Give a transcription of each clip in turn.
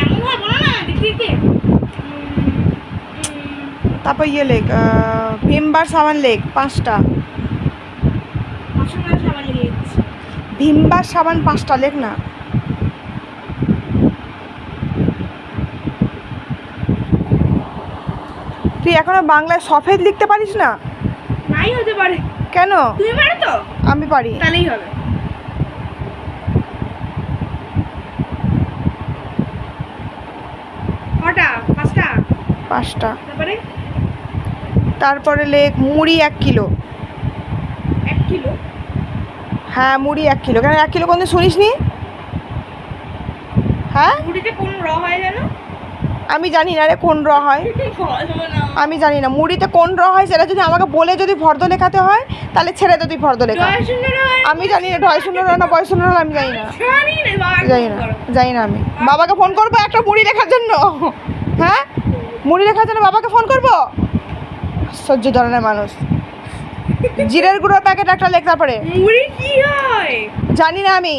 এমন ভাবে বলো না দেখতে। তারপর ইয়ে লেখ ভিমবার সাবান লেখ 5টা। বাসন মাজা সাবান লেগে যাচ্ছে। ভিমবার সাবান 5টা লেখ না। তুই এখনো বাংলায় সফেদ লিখতে পারিস না? নাই হতে পারে। কেন? তুমি পারো তো? আমি পারি। তাহলেই হবে। কটা? 5টা। 5টা। তারপরে তারপরে লেখ মুড়ি 1 কিলো। 1 কিলো। হ্যাঁ মুড়ি 1 কিলো। কেন 1 কিলো কোনদিন শুনিসনি? হ্যাঁ মুড়িতে কোন হয় জানো? আমি জানি না রে কোন হয়। বলো না। আমি জানি না মুড়িতে কোন হয় সেটা যদি আমাকে বলে যদি ফর্দ লেখাতে হয় তাহলে ছেড়ে দে তুই ফর্দ লেখা। আমি জানি না ঢয় শূন্য না বয় শূন্য আমি জানি না। জানি না জানি না আমি বাবাকে ফোন করবো একটা মুড়ি লেখার জন্য। হ্যাঁ মুড়ি লেখার জন্য বাবাকে ফোন করবো? আশ্চর্য ধরনের মানুষ। জিরের গুঁড়োর প্যাকেট একটা লেখ। তারপরে মুড়ি কি হয় জানি না আমি।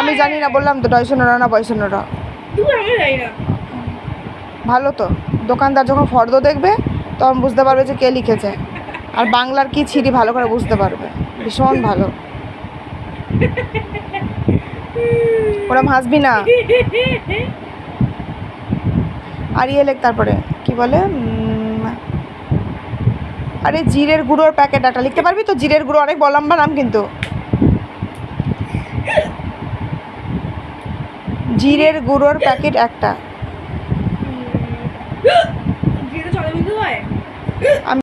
আমি জানি না বললাম তো ঢয় শূন্য না বয় শূন্য। তুই আমি জানি না। ভালো তো দোকানদার যখন ফর্দ দেখবে তখন বুঝতে পারবে যে কে লিখেছে আর বাংলার কি ছিরি ভালো করে বুঝতে পারবে। ভীষণ ভালো। ওরম হাসবি না। আর ইয়ে লেখ তারপরে কি বলে আরে জিরের গুঁড়োর প্যাকেট একটা লিখতে পারবি তো? জিরের গুঁড়ো অনেক লম্বা নাম কিন্তু। জিরের গুঁড়োর প্যাকেট একটা। জিরে চলে বিন্দু হয়। আমি